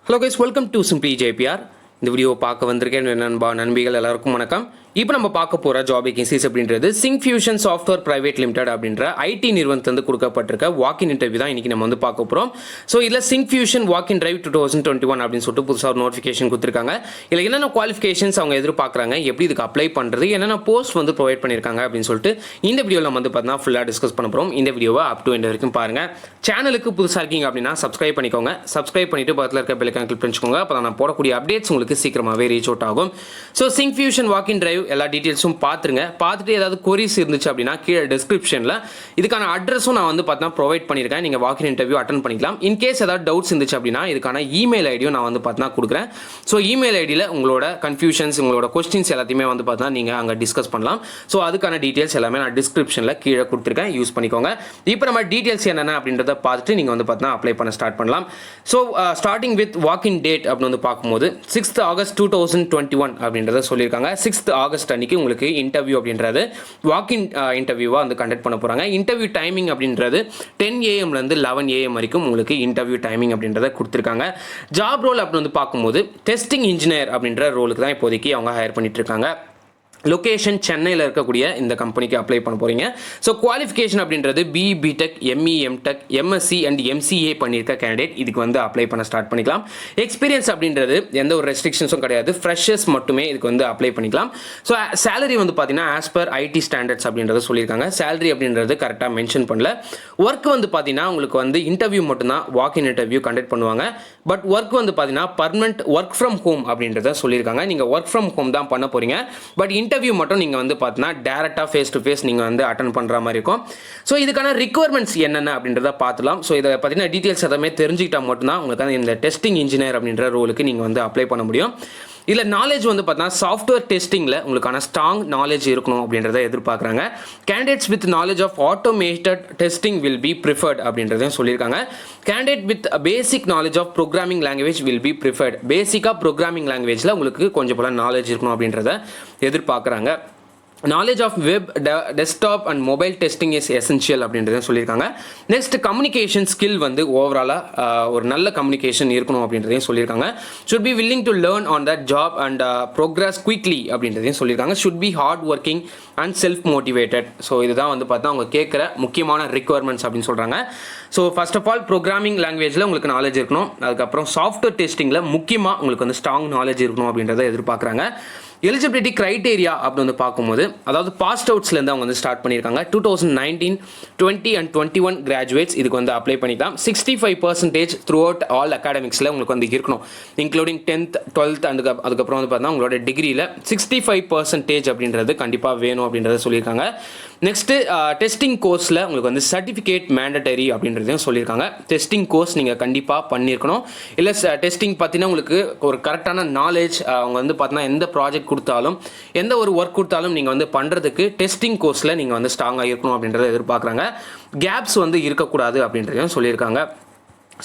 Hello guys, welcome to Simply JPR. இந்த video பார்க்க வந்திருக்கேன் நண்பிகள் எல்லாருக்கும் வணக்கம். இப்போ நம்ம பார்க்க போகிற ஜாப் வேகன்சிஸ் அப்படின்றது சிங்ஃபியூஷன் சாஃப்ட்வேர் பிரைவேட் லிமிடெட் அப்படின்ற ஐடி நிறுவனத்திலிருந்து கொடுக்கப்பட்டிருக்க வாக்கின் இன்டர்வியூ தான் இன்றைக்கி நம்ம வந்து பார்க்க போகிறோம். ஸோ இதில் சிங்ஃபியூஷன் வாக்கின் டிரைவ் 2021 அப்படின்னு சொல்லிட்டு புதுசாக ஒரு நோட்டிஃபிகேஷன் கொடுத்துருக்காங்க. இதில் என்னென்ன குவாலிஃபிகேஷன்ஸ் அவங்க எதிர்பார்க்குறாங்க, எப்படி இதுக்கு அப்ளை பண்ணுறது, என்னென்ன போஸ்ட் வந்து ப்ரொவைட் பண்ணியிருக்காங்க அப்படின்னு சொல்லிட்டு இந்த வீடியோவில் நம்ம வந்து பார்த்தீங்கன்னா ஃபுல்லாக டிஸ்கஸ் பண்ண போகிறோம். இந்த வீடியோவை அப் டு எண்ட் வரைக்கும் பாருங்கள். சேனலுக்கு புதுசாக இருக்கீங்க அப்படின்னா சப்ஸ்கிரைப் பண்ணிக்கோங்க. சப்ஸ்கிரைப் பண்ணிவிட்டு பக்கத்தில் இருக்க பெல் ஐகான் கிளிக் பண்ணிக்கோங்க. அப்போ நான் போடக்கூடிய அப்டேட்ஸ் உங்களுக்கு சீக்கிரமாகவே ரீச் அவுட் ஆகும். ஸோ சிங்ஃபியூஷன் வாக்கின் டிரைவ் எல்லா டீட்டெயில்ஸும் பார்த்துருங்க. பார்த்துட்டு ஏதாவது கொரிஸ் இருந்துச்சு அப்படின்னா கீழே டிஸ்கிரிப்ஷனில் இதுக்கான அட்ரஸும் நான் வந்து பார்த்தீங்கன்னா ப்ரொவைட் பண்ணியிருக்கேன். நீங்கள் வாக்கின் இன்டர்வியூ அட்டன் பண்ணிக்கலாம். இன்கேஸ் ஏதாவது டவுட்ஸ் இருந்துச்சு அப்படின்னா இதுக்கான இமெயில் ஐடியும் நான் வந்து பார்த்தீங்கன்னா கொடுக்குறேன். ஸோ இமெயில் ஐடியில் உங்களோட கன்ஃபியூஷன்ஸ், உங்களோட கொஸ்டின்ஸ் எல்லாத்தையுமே வந்து பார்த்தீங்கன்னா நீங்கள் அங்கே டிஸ்கஸ் பண்ணலாம். ஸோ அதுக்கான டீட்டெயில்ஸ் எல்லாமே நான் டிஸ்கிரிப்ஷனில் கீழே கொடுத்துருக்கேன், யூஸ் பண்ணிக்கோங்க. இப்போ நம்ம டீட்டெயில்ஸ் என்னென்ன அப்படின்றத பார்த்துட்டு நீங்கள் வந்து பார்த்தீங்கன்னா அப்ளை பண்ண ஸ்டார்ட் பண்ணலாம். So starting with walk in date அப்படின்னு வந்து பார்க்கும்போது 6th August 2021 அப்படின்றத சொல்லியிருக்காங்க. 6th August அன்னைக்கு உங்களுக்கு இன்டர்வியூ அப்படின்றது வாக்கின் இன்டர்வியூவாக வந்து கண்டக்ட் பண்ண போகிறாங்க. இன்டர்வியூ டைமிங் அப்படின்றது 10 AM லேருந்து 11 AM வரைக்கும் உங்களுக்கு இன்டர்வியூ டைமிங் அப்படின்றத கொடுத்துருக்காங்க. ஜாப் ரோல் அப்படின்னு வந்து பார்க்கும்போது டெஸ்டிங் இன்ஜினியர் அப்படின்ற ரோலுக்கு தான் இப்போதைக்கு அவங்க ஹையர் பண்ணிட்டு இருக்காங்க. லொக்கேஷன் சென்னையில் இருக்கக்கூடிய இந்த கம்பெனிக்கு அப்ளை பண்ண போகிறீங்க. ஸோ குவாலிஃபிகேஷன் அப்படின்றது B Tech, ME, M Tech, MSc and MCA பண்ணியிருக்க கேண்டிடேட் இதுக்கு வந்து அப்ளை பண்ண ஸ்டார்ட் பண்ணிக்கலாம். எக்ஸ்பீரியன்ஸ் அப்படின்றது எந்த ஒரு ரெஸ்ட்ரிக்ஷன்ஸும் கிடையாது, ஃப்ரெஷர்ஸ் மட்டுமே இதுக்கு வந்து அப்ளை பண்ணிக்கலாம். ஸோ சேலரி வந்து பார்த்தீங்கன்னா ஆஸ் பர் ஐடி ஸ்டாண்டர்ட்ஸ் அப்படின்றத சொல்லியிருக்காங்க. சேலரி அப்படின்றது கரெக்டாக மென்ஷன் பண்ணல. ஒர்க் வந்து பார்த்தீங்கன்னா உங்களுக்கு வந்து இன்டர்வியூ மட்டும்தான் வாக்கின் இன்டர்வியூ கண்டக்ட் பண்ணுவாங்க. பட் ஒர்க் வந்து பார்த்தீங்கன்னா பர்மனெண்ட் ஒர்க் ஃப்ரம் ஹோம் அப்படின்றத சொல்லியிருக்காங்க. நீங்கள் ஒர்க் ஃப்ரம் ஹோம் தான் பண்ண போகிறீங்க. பட் இன்டர்வியூ மட்டும் நீங்கள் வந்து பார்த்தீங்கன்னா டேரெக்டாக ஃபேஸ் டு ஃபேஸ் நீங்கள் வந்து அட்டன் பண்ணுற மாதிரி இருக்கும். ஸோ இதுக்கான ரிக்வயர்மெண்ட்ஸ் என்னென்ன அப்படின்றத பார்த்துலாம். ஸோ இதை பார்த்தீங்கன்னா டீட்டெயில்ஸ் எல்லாமே தெரிஞ்சுக்கிட்டால் மட்டும்தான் உங்களுக்கு இந்த டெஸ்டிங் இன்ஜினியர் அப்படின்ற ரோலுக்கு நீங்கள் வந்து அப்ளை பண்ண முடியும். இதில் நாலேஜ் வந்து பார்த்தீங்கன்னா சாஃப்ட்வேர் டெஸ்டிங்கில் உங்களுக்கான ஸ்ட்ராங் நாலேஜ் இருக்கணும் அப்படின்றத எதிர்பார்க்குறாங்க. Candidates with knowledge of automated testing will be preferred அப்படின்றதையும் சொல்லியிருக்காங்க. Candidate with basic knowledge of programming language will be preferred. பேசிக்காக ப்ரோக்ராமிங் லாங்குவேஜில் உங்களுக்கு கொஞ்சம் போல நாலேஜ் இருக்கணும் அப்படின்றத எதிர்பார்க்குறாங்க. Knowledge of web, desktop and mobile testing is essential அப்படின்றத சொல்லியிருக்காங்க. நெக்ஸ்ட் கம்யூனிகேஷன் ஸ்கில் வந்து ஓவராலாக ஒரு நல்ல கம்யூனிகேஷன் இருக்கணும் அப்படின்றதையும் சொல்லியிருக்காங்க. Should be willing to learn on that job and progress quickly அப்படின்றதையும் சொல்லியிருக்காங்க. Should be hard working and self motivated. So இதுதான் வந்து பார்த்தா அவங்க கேட்குற முக்கியமான ரிக்வயர்மெண்ட்ஸ் அப்படின்னு சொல்கிறாங்க. So first of all programming லாங்குவேஜில் உங்களுக்கு நாலேஜ் இருக்கணும். அதுக்கப்புறம் சாஃப்ட்வேர் டெஸ்டிங்கில் முக்கியமாக உங்களுக்கு வந்து ஸ்ட்ராங் நாலேஜ் இருக்கணும் அப்படின்றத எதிர்பார்க்குறாங்க. எலிஜிபிலிட்டி க்ரைட்டேரியா அப்படின்னு வந்து பார்க்கும்போது அதாவது பாஸ்ட் அவுட்ஸ்லேருந்து அவங்க வந்து ஸ்டார்ட் பண்ணியிருக்காங்க. 2019, 20 and 21 கிராஜுவேட்ஸ் இதுக்கு வந்து அப்ளை பண்ணிக்கலாம். 65% த்ரூ அவுட் ஆல் அகாடமிக்ஸில் உங்களுக்கு வந்து இருக்கணும், இன்க்ளூடிங் 10th, 12th அதுக்கப்புறம் வந்து பார்த்தீங்கன்னா உங்களோட டிகிரியில் 65% அப்படின்றது கண்டிப்பாக வேணும் அப்படின்றத சொல்லியிருக்காங்க. நெக்ஸ்ட்டு டெஸ்டிங் கோர்ஸில் உங்களுக்கு வந்து சர்டிஃபிகேட் மேண்டட்டரி அப்படின்றதையும் சொல்லியிருக்காங்க. டெஸ்டிங் கோர்ஸ் நீங்கள் கண்டிப்பாக பண்ணியிருக்கணும். இல்லை டெஸ்டிங் பார்த்தீங்கன்னா உங்களுக்கு ஒரு கரெக்டான நாலேஜ், அவங்க வந்து பார்த்தீங்கன்னா எந்த ப்ராஜெக்ட் கொடுத்தாலும் எந்த ஒரு ஒர்க் கொடுத்தாலும் நீங்கள் வந்து பண்ணுறதுக்கு டெஸ்டிங் கோர்ஸில் நீங்கள் வந்து ஸ்ட்ராங்காக இருக்கணும் அப்படின்றத எதிர்பார்க்குறாங்க. கேப்ஸ் வந்து இருக்கக்கூடாது அப்படின்றதையும் சொல்லியிருக்காங்க.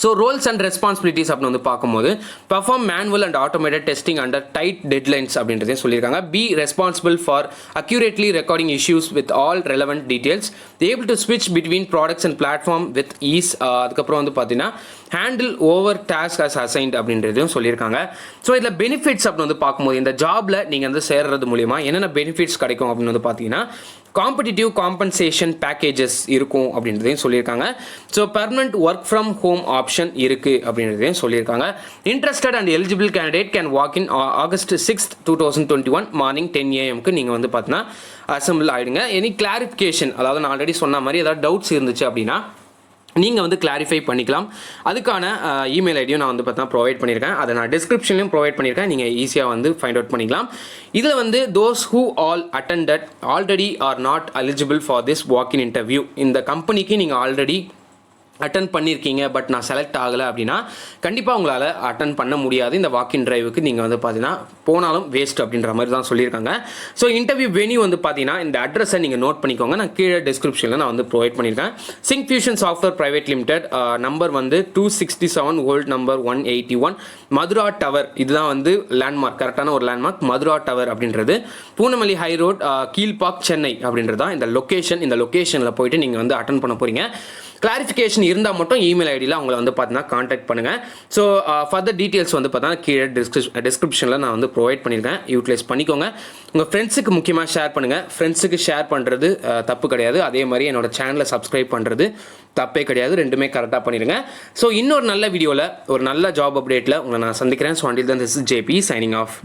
ஸோ ரோல்ஸ் அண்ட் ரெஸ்பான்சிபிலிட்டிஸ் அப்படின்னு வந்து பார்க்கும்போது perform manual and automated testing under tight deadlines அப்படின்றதையும் சொல்லியிருக்காங்க. Be responsible for accurately recording issues with all relevant details, able to ஸ்விட்ச் between products and platform with ease. அதுக்கப்புறம் வந்து பார்த்தீங்கன்னா handle over task as assigned அப்படின்றதையும் சொல்லியிருக்காங்க. So இதில் benefits அப்படின்னு வந்து பார்க்கும்போது இந்த ஜாபில் நீங்கள் வந்து சேர்றது மூலிமா என்னென்ன பெனிஃபிட்ஸ் கிடைக்கும் அப்படின்னு வந்து பார்த்தீங்கன்னா காம்படிட்டிவ் காம்பன்சேஷன் பேக்கேஜஸ் இருக்கும் அப்படின்றதையும் சொல்லியிருக்காங்க. So permanent work from home option இருக்குது அப்படின்றதையும் சொல்லியிருக்காங்க. Interested and eligible candidate can walk in August 6th, 2021 morning 10 AM நீங்கள் வந்து பார்த்தீங்கன்னா அசம்பிள் ஆகிடுங்க. எனி கிளாரிஃபிகேஷன், அதாவது நான் ஆல்ரெடி சொன்ன மாதிரி ஏதாவது டவுட்ஸ் இருந்துச்சு அப்படின்னா நீங்கள் வந்து கிளாரிஃபை பண்ணிக்கலாம். அதுக்கான இமெயில் ஐடியும் நான் வந்து பார்த்தா ப்ரொவைட் பண்ணியிருக்கேன். அதை நான் டிஸ்கிரிப்ஷன்லையும் ப்ரொவைட் பண்ணியிருக்கேன். நீங்கள் ஈஸியாக வந்து ஃபைண்ட் அவுட் பண்ணிக்கலாம். இதில் வந்து those who all attended already are not eligible for this walk in interview. இந்த கம்பெனிக்கு நீங்கள் ஆல்ரெடி அட்டன் பண்ணியிருக்கீங்க பட் நான் செலக்ட் ஆகலை அப்படின்னா கண்டிப்பாக உங்களால் அட்டன் பண்ண முடியாது. இந்த வாக்கின் டிரைவுக்கு நீங்கள் வந்து பார்த்தீங்கன்னா போனாலும் வேஸ்ட் அப்படின்ற மாதிரி தான் சொல்லியிருக்காங்க. ஸோ இன்டர்வியூ வென்யூ வந்து பார்த்தீங்கன்னா இந்த அட்ரஸை நீங்கள் நோட் பண்ணிக்கோங்க. நான் கீழே டிஸ்கிரிப்ஷனில் நான் வந்து ப்ரொவைட் பண்ணியிருக்கேன். சிங்ஃபியூஷன் சாஃப்ட்வேர் பிரைவேட் லிமிடெட், நம்பர் வந்து 267, ஓல்ட் நம்பர் 181, மதுரா டவர். இதுதான் வந்து லேண்ட்மார்க், கரெக்டான ஒரு லேண்ட்மார்க் மதுரா டவர் அப்படின்றது. பூனமல்லி ஹை ரோட், கீழ்பாக், சென்னை அப்படின்றது தான் இந்த லொக்கேஷன். இந்த லொக்கேஷனில் போயிட்டு நீங்கள் வந்து அட்டன் பண்ண போகிறீங்க. கிளாரிஃபிகேஷன் இருந்தால் மட்டும் இமெயில் ஐடியில் அவங்கள வந்து பார்த்தீங்கன்னா காண்டாக்ட் பண்ணுங்கள். ஸோ ஃபர்தர் டீட்டெயில்ஸ் வந்து பார்த்தீங்கன்னா கீழே டிஸ்கிரிப்ஷனில் நான் வந்து ப்ரொவைட் பண்ணியிருக்கேன். யூட்டிலைஸ் பண்ணிக்கோங்க. உங்கள் ஃப்ரெண்ட்ஸுக்கு முக்கியமாக ஷேர் பண்ணுங்கள். ஃப்ரெண்ட்ஸுக்கு ஷேர் பண்ணுறது தப்பு கிடையாது. அதே மாதிரி என்னோட சேனலை சப்ஸ்கிரைப் பண்ணுறது தப்பே கிடையாது. ரெண்டுமே கரெக்டாக பண்ணிடுங்க. ஸோ இன்னொரு நல்ல வீடியோவில் ஒரு நல்ல ஜாப் அப்டேட்டில் உங்களை நான் சந்திக்கிறேன். So until than this is JP signing off.